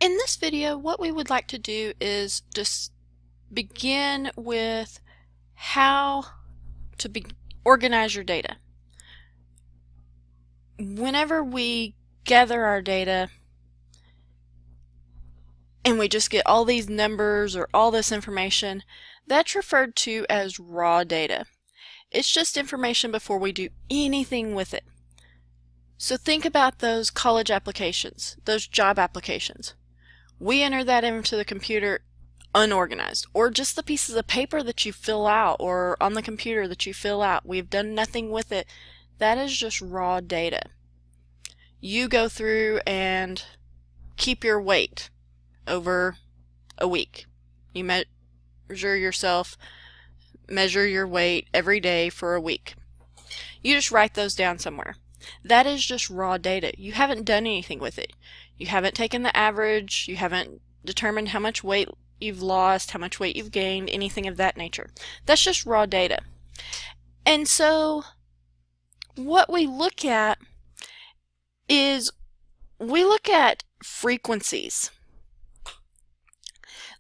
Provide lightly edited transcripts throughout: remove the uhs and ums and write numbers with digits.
In this video, what we would like to do is just begin with how to organize your data. Whenever we gather our data and we just get all these numbers or all this information, that's referred to as raw data. It's just information before we do anything with it. So think about those college applications, those job applications. We enter that into the computer unorganized, or just the pieces of paper that you fill out or on the computer that you fill out. We've done nothing with it. That is just raw data. You go through and keep your weight over a week. You measure your weight every day for a week. You just write those down somewhere. That is just raw data. You haven't done anything with it. You haven't taken the average, you haven't determined how much weight you've lost, how much weight you've gained, anything of that nature. That's just raw data. And so what we look at is we look at frequencies.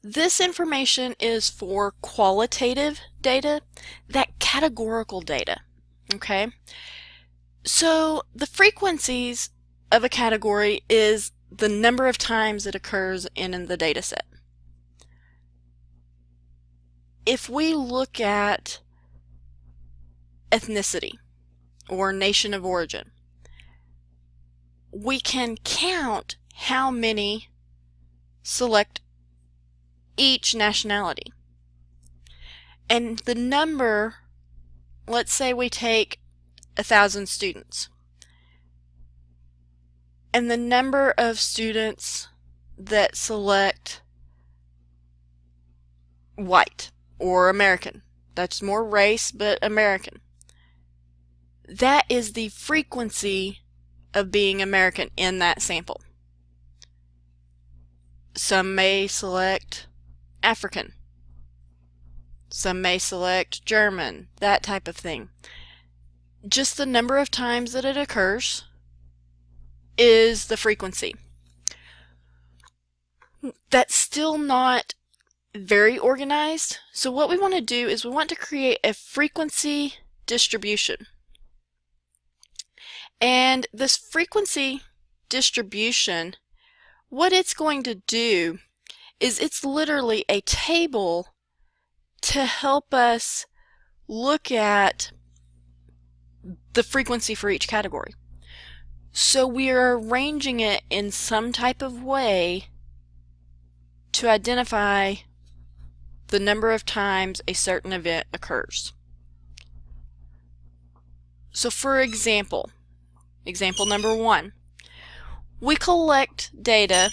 This information is for qualitative data, that categorical data. Okay? So the frequencies of a category is the number of times it occurs in the data set. If we look at ethnicity or nation of origin, we can count how many select each nationality. And the number, let's say we take 1,000 students. And the number of students that select white or American, that's more race but American, that is the frequency of being American in that sample. Some may select African, some may select German, that type of thing. Just the number of times that it occurs is the frequency. That's still not very organized. So what we want to do is we want to create a frequency distribution. And this frequency distribution, what it's going to do is it's literally a table to help us look at the frequency for each category. So we are arranging it in some type of way to identify the number of times a certain event occurs. So for example number 1, we collect data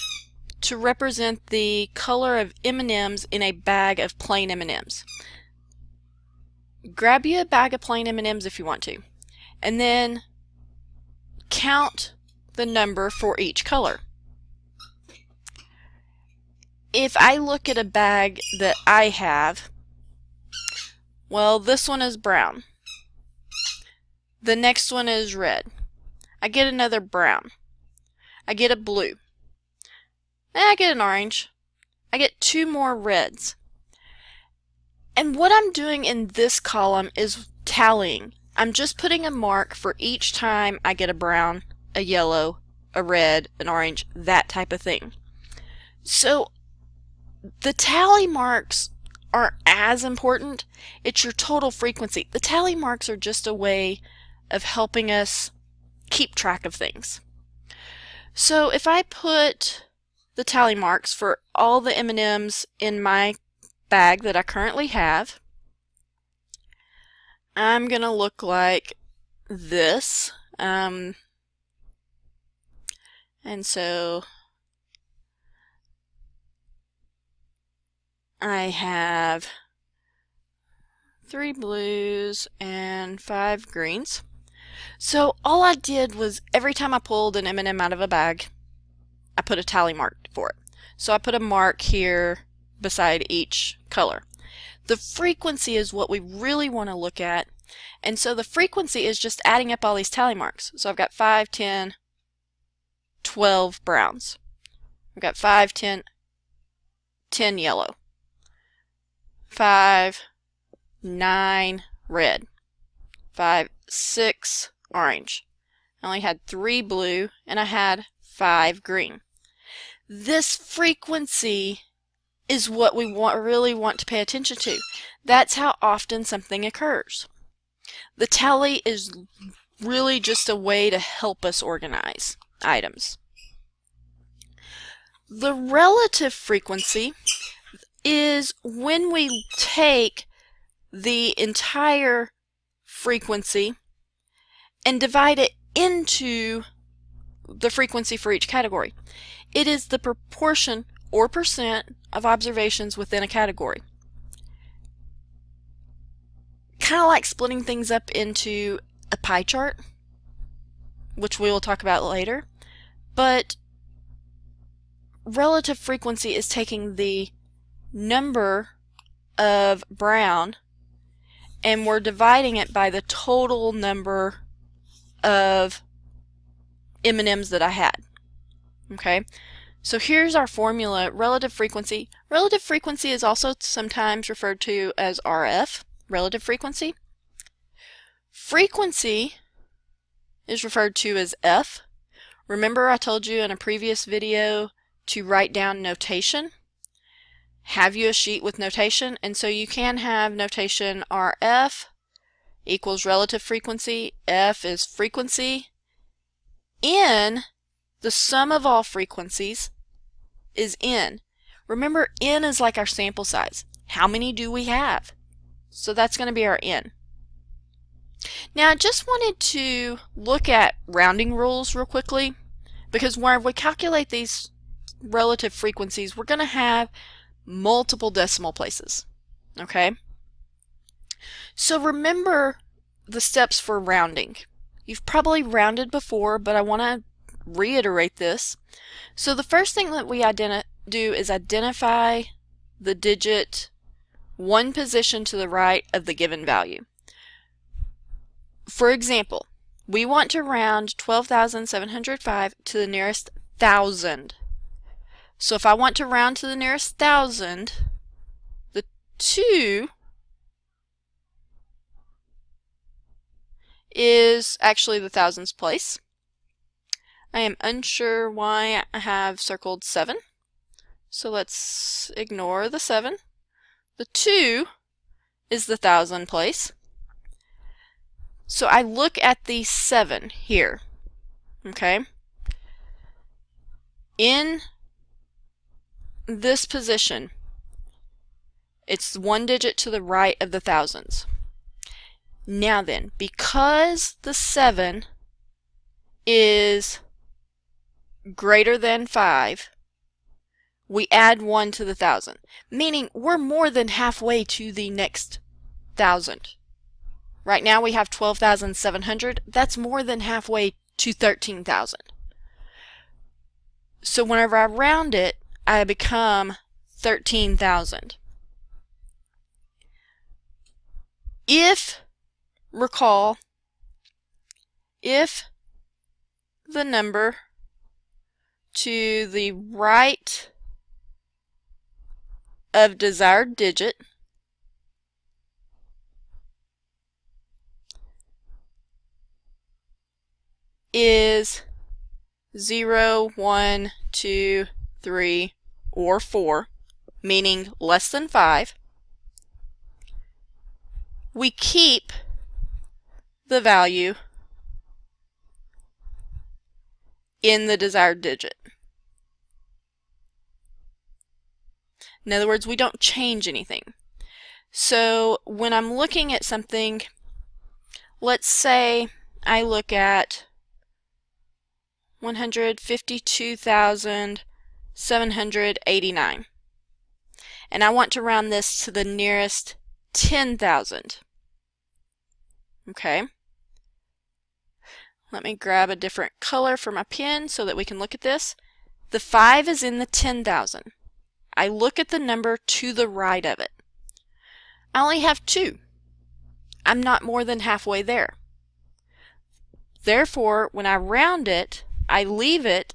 to represent the color of M&Ms in a bag of plain M&Ms. Grab you a bag of plain M&Ms if you want to, and then count the number for each color. If I look at a bag that I have, well, this one is brown. The next one is red. I get another brown. I get a blue. And I get an orange. I get 2 more reds. And what I'm doing in this column is tallying. I'm just putting a mark for each time I get a brown, a yellow, a red, an orange, that type of thing. So the tally marks aren't as important. It's your total frequency. The tally marks are just a way of helping us keep track of things. So if I put the tally marks for all the M&Ms in my bag that I currently have, I'm gonna look like this. And so I have 3 blues and 5 greens. So all I did was every time I pulled an M&M out of a bag, I put a tally mark for it. So I put a mark here beside each color. The frequency is what we really want to look at. And so the frequency is just adding up all these tally marks. So I've got 5, 10, 12 browns. We've got 5, 10, 10 yellow, 5, 9 red, 5, 6 orange. I only had 3 blue, and I had 5 green. This frequency is what we really want to pay attention to. That's how often something occurs. The tally is really just a way to help us organize items. The relative frequency is when we take the entire frequency and divide it into the frequency for each category. It is the proportion or percent of observations within a category. Kind of like splitting things up into a pie chart, which we will talk about later, but relative frequency is taking the number of brown and we're dividing it by the total number of M&Ms that I had. Okay, so here's our formula. Relative frequency. Relative frequency is also sometimes referred to as RF, relative frequency. Frequency is referred to as F. Remember I told you in a previous video to write down notation? Have you a sheet with notation? And so you can have notation RF equals relative frequency. F is frequency. N, the sum of all frequencies, is N. Remember, N is like our sample size. How many do we have? So that's going to be our N. Now I just wanted to look at rounding rules real quickly, because when we calculate these relative frequencies, we're going to have multiple decimal places. Okay? So remember the steps for rounding. You've probably rounded before, but I want to reiterate this. So the first thing that we do is identify the digit one position to the right of the given value. For example, we want to round 12,705 to the nearest thousand. So if I want to round to the nearest thousand, the 2 is actually the thousands place. I am unsure why I have circled 7. So let's ignore the 7. The 2 is the thousand place. So I look at the 7 here. Okay? In this position, it's one digit to the right of the thousands. Now then, because the 7 is greater than 5, we add 1 to the thousand, meaning we're more than halfway to the next thousand. Right now we have 12,700. That's more than halfway to 13,000. So whenever I round it, I become 13,000. Recall, if the number to the right of desired digit is 0, 1, 2, 3, or 4, meaning less than 5, we keep the value in the desired digit. In other words, we don't change anything. So when I'm looking at something, let's say I look at 152,789 and I want to round this to the nearest 10,000. Okay, let me grab a different color for my pen so that we can look at this. The 5 is in the 10,000. I look at the number to the right of it. I only have 2. I'm not more than halfway there. Therefore, when I round it, I leave it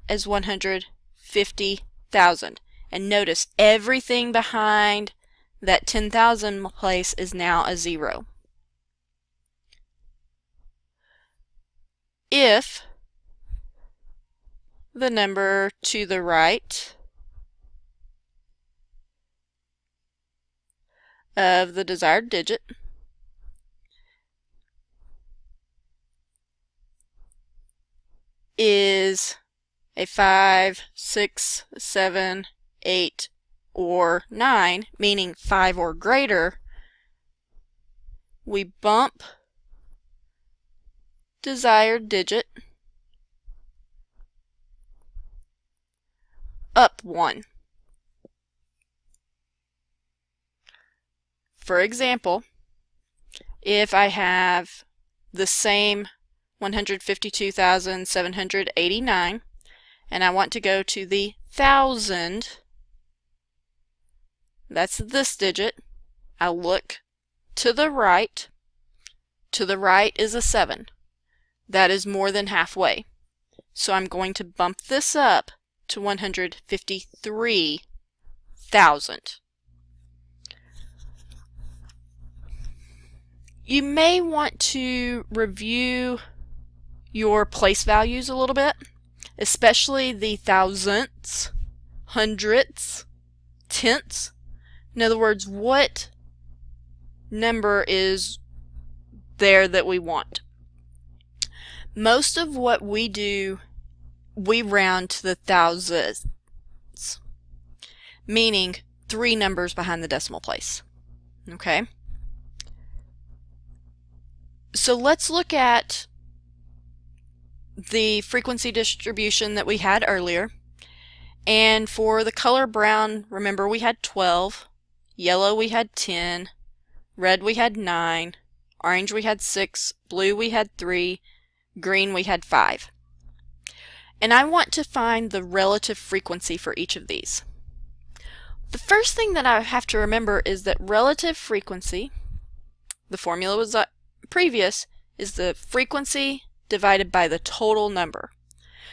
as 152,000. 150,000. And notice everything behind that 10,000 place is now a 0. If the number to the right of the desired digit is a 5, 6, 7, 8, or 9, meaning 5 or greater, we bump desired digit up 1. For example, if I have the same 152,789 and I want to go to the 1,000, that's this digit, I look to the right. To the right is a 7. That is more than halfway. So I'm going to bump this up to 153,000. You may want to review your place values a little bit, especially the thousandths, hundredths, tenths. In other words, what number is there that we want? Most of what we do, we round to the thousandths, meaning 3 numbers behind the decimal place. Okay? So let's look at the frequency distribution that we had earlier. And for the color brown, remember we had 12, yellow we had 10, red we had 9, orange we had 6, blue we had 3, green we had 5. And I want to find the relative frequency for each of these. The first thing that I have to remember is that relative frequency, the formula was previous, is the frequency divided by the total number.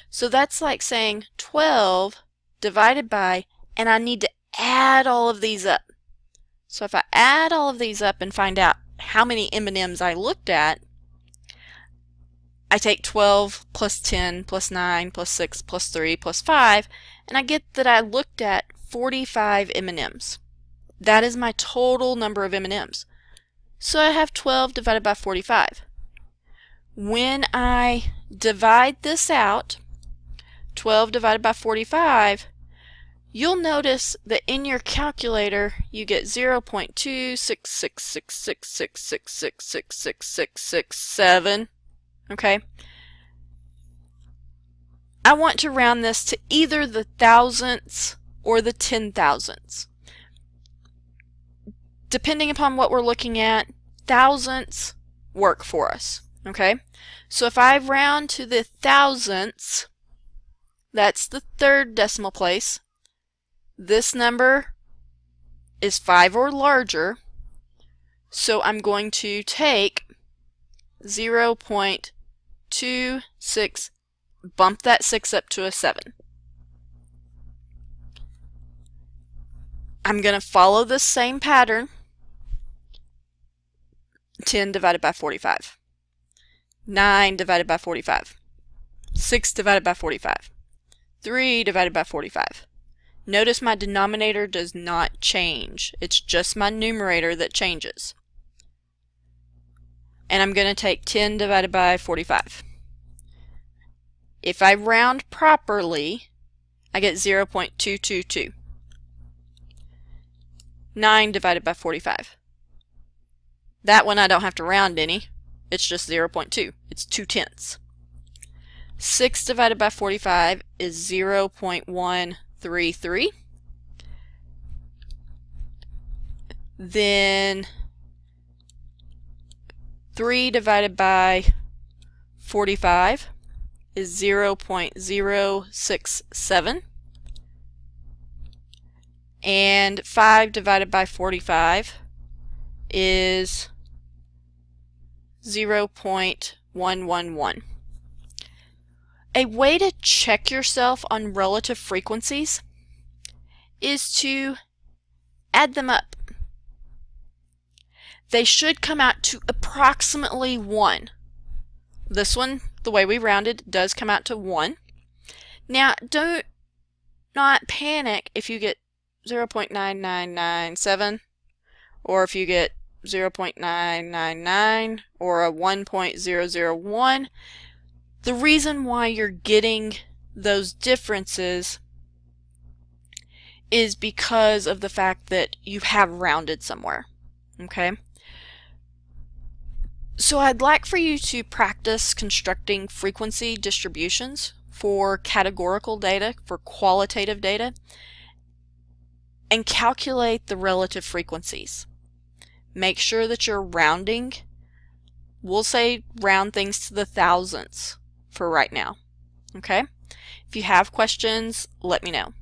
So that's like saying 12 divided by, and I need to add all of these up. So if I add all of these up and find out how many M&Ms I looked at, I take 12 plus 10 plus 9 plus 6 plus 3 plus 5, and I get that I looked at 45 M&Ms. That is my total number of M&Ms. So I have 12 divided by 45. When I divide this out, 12 divided by 45, you'll notice that in your calculator you get 0.2666666666667. Okay? I want to round this to either the thousandths or the 10,000ths. Depending upon what we're looking at, thousandths work for us. Okay? So if I round to the thousandths, that's the 3rd decimal place. This number is 5 or larger, so I'm going to take 0.26, bump that 6 up to a 7. I'm going to follow the same pattern. 10 divided by 45. 9 divided by 45. 6 divided by 45. 3 divided by 45. Notice my denominator does not change. It's just my numerator that changes. And I'm going to take 10 divided by 45. If I round properly, I get 0.222. 9 divided by 45. That one I don't have to round any. It's just 0.2. It's 2/10. 6 divided by 45 is 0.133. Then 3 divided by 45 is 0.067. And 5 divided by 45 is 0.111. A way to check yourself on relative frequencies is to add them up. They should come out to approximately 1. This one, the way we rounded, does come out to 1. Now, do not panic if you get 0.9997 or if you get 0.999 or a 1.001. The reason why you're getting those differences is because of the fact that you have rounded somewhere. Okay? So I'd like for you to practice constructing frequency distributions for categorical data, for qualitative data, and calculate the relative frequencies. Make sure that you're rounding. We'll say round things to the thousandths for right now. Okay? If you have questions, let me know.